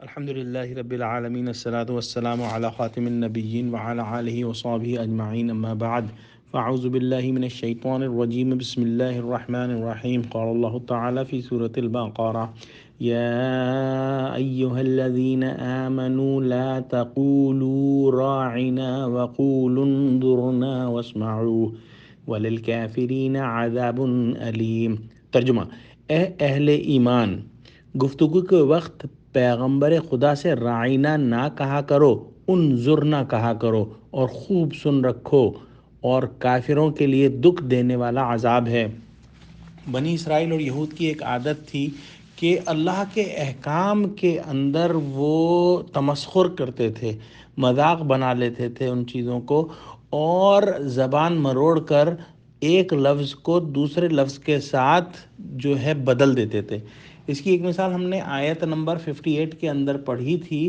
الحمد لله رب العالمين الصلاة والسلام على خاتم النبيين وعلى آله وصحبه أجمعين أما بعد فأعوذ بالله من الشيطان الرجيم بسم الله الرحمن الرحيم قال الله تعالى في سورة البقرة يا أيها الذين آمنوا لا تقولوا راعنا وقولوا انظرنا واسمعوا وللكافرين عذاب أليم۔ ترجمہ: اے اہل ایمان، گفتگو کے وقت پیغمبر خدا سے رائنا نہ کہا کرو، انظر نہ کہا کرو، اور خوب سن رکھو، اور کافروں کے لیے دکھ دینے والا عذاب ہے۔ بنی اسرائیل اور یہود کی ایک عادت تھی کہ اللہ کے احکام کے اندر وہ تمسخر کرتے تھے، مذاق بنا لیتے تھے ان چیزوں کو، اور زبان مروڑ کر ایک لفظ کو دوسرے لفظ کے ساتھ جو ہے بدل دیتے تھے۔ اس کی ایک مثال ہم نے آیت نمبر 58 کے اندر پڑھی تھی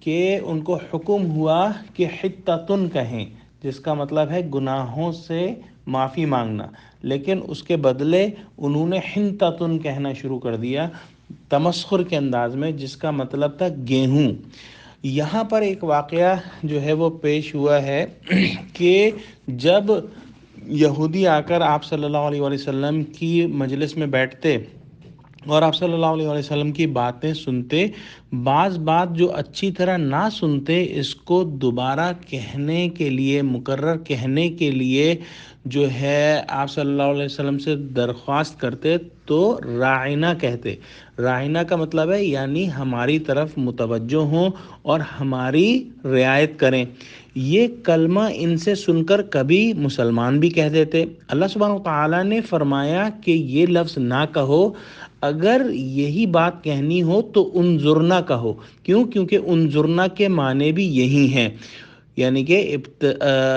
کہ ان کو حکم ہوا کہ حتتن کہیں، جس کا مطلب ہے گناہوں سے معافی مانگنا، لیکن اس کے بدلے انہوں نے حنتتن کہنا شروع کر دیا تمسخر کے انداز میں، جس کا مطلب تھا گیہوں۔ یہاں پر ایک واقعہ جو ہے وہ پیش ہوا ہے کہ جب یہودی آ کر آپ صلی اللہ علیہ وسلم کی مجلس میں بیٹھتے اور آپ صلی اللہ علیہ وسلم کی باتیں سنتے، بعض بات جو اچھی طرح نہ سنتے اس کو دوبارہ کہنے کے لیے، مکرر کہنے کے لیے جو ہے آپ صلی اللہ علیہ وسلم سے درخواست کرتے تو راعنا کہتے۔ راعنا کا مطلب ہے یعنی ہماری طرف متوجہ ہوں اور ہماری رعایت کریں۔ یہ کلمہ ان سے سن کر کبھی مسلمان بھی کہہ دیتے۔ اللہ سبحانہ وتعالیٰ نے فرمایا کہ یہ لفظ نہ کہو، اگر یہی بات کہنی ہو تو انظرنا کہو۔ کیوں؟ کیونکہ انظرنا کے معنی بھی یہی ہیں، یعنی کہ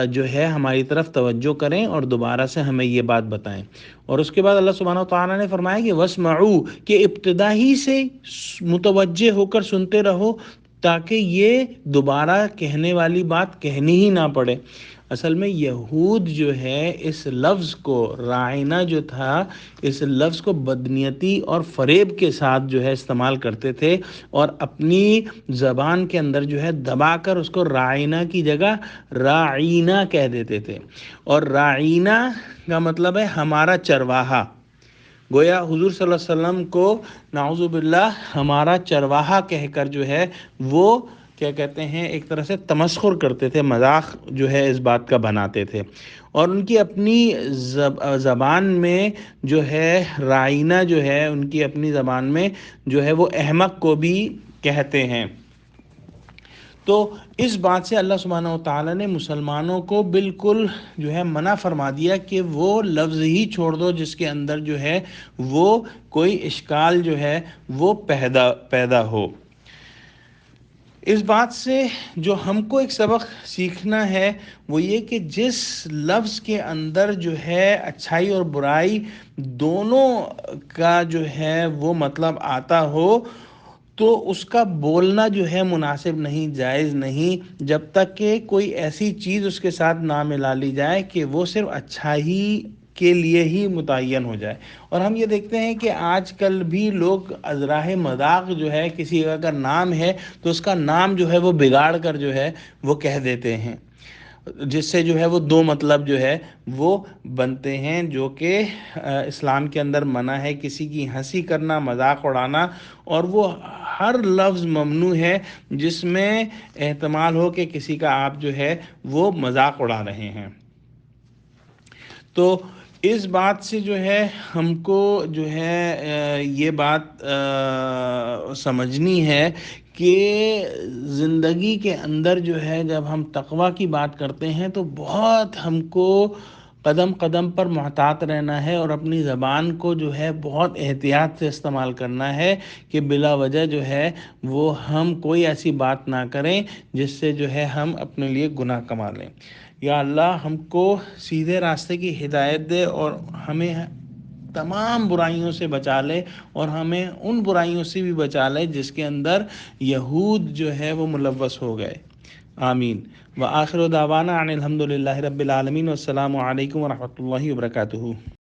جو ہے ہماری طرف توجہ کریں اور دوبارہ سے ہمیں یہ بات بتائیں۔ اور اس کے بعد اللہ سبحانہ وتعالیٰ نے فرمایا کہ واسمعوا، کہ ابتدا ہی سے متوجہ ہو کر سنتے رہو تاکہ یہ دوبارہ کہنے والی بات کہنی ہی نہ پڑے۔ اصل میں یہود جو ہے اس لفظ کو، راعنا جو تھا، اس لفظ کو بدنیتی اور فریب کے ساتھ جو ہے استعمال کرتے تھے، اور اپنی زبان کے اندر جو ہے دبا کر اس کو راعنا کی جگہ راعینا کہہ دیتے تھے۔ اور راعینا کا مطلب ہے ہمارا چرواہا۔ گویا حضور صلی اللہ علیہ وسلم کو نعوذ باللہ ہمارا چرواہا کہہ کر جو ہے وہ کیا کہتے ہیں، ایک طرح سے تمسخر کرتے تھے، مذاق جو ہے اس بات کا بناتے تھے۔ اور ان کی اپنی زبان میں جو ہے رائنا جو ہے، ان کی اپنی زبان میں جو ہے وہ احمق کو بھی کہتے ہیں۔ تو اس بات سے اللہ سبحانہ وتعالیٰ نے مسلمانوں کو بالکل جو ہے منع فرما دیا کہ وہ لفظ ہی چھوڑ دو جس کے اندر جو ہے وہ کوئی اشکال جو ہے وہ پیدا ہو۔ اس بات سے جو ہم کو ایک سبق سیکھنا ہے وہ یہ کہ جس لفظ کے اندر جو ہے اچھائی اور برائی دونوں کا جو ہے وہ مطلب آتا ہو تو اس کا بولنا جو ہے مناسب نہیں، جائز نہیں، جب تک کہ کوئی ایسی چیز اس کے ساتھ نہ ملا لی جائے کہ وہ صرف اچھائی کے لیے ہی متعین ہو جائے۔ اور ہم یہ دیکھتے ہیں کہ آج کل بھی لوگ ازراہ مذاق جو ہے، کسی کا نام ہے تو اس کا نام جو ہے وہ بگاڑ کر جو ہے وہ کہہ دیتے ہیں، جس سے جو ہے وہ دو مطلب جو ہے وہ بنتے ہیں، جو کہ اسلام کے اندر منع ہے کسی کی ہنسی کرنا، مذاق اڑانا، اور وہ ہر لفظ ممنوع ہے جس میں احتمال ہو کہ کسی کا آپ جو ہے وہ مذاق اڑا رہے ہیں۔ تو اس بات سے جو ہے ہم کو جو ہے یہ بات سمجھنی ہے کہ زندگی کے اندر جو ہے جب ہم تقویٰ کی بات کرتے ہیں تو بہت ہم کو قدم قدم پر محتاط رہنا ہے، اور اپنی زبان کو جو ہے بہت احتیاط سے استعمال کرنا ہے کہ بلا وجہ جو ہے وہ ہم کوئی ایسی بات نہ کریں جس سے جو ہے ہم اپنے لیے گناہ کما لیں۔ یا اللہ ہم کو سیدھے راستے کی ہدایت دے اور ہمیں تمام برائیوں سے بچا لے، اور ہمیں ان برائیوں سے بھی بچا لے جس کے اندر یہود جو ہے وہ ملوث ہو گئے۔ آمین۔ وآخر دعوانا ان الحمد للہ رب العالمین، والسلام علیکم ورحمۃ اللہ وبرکاتہ۔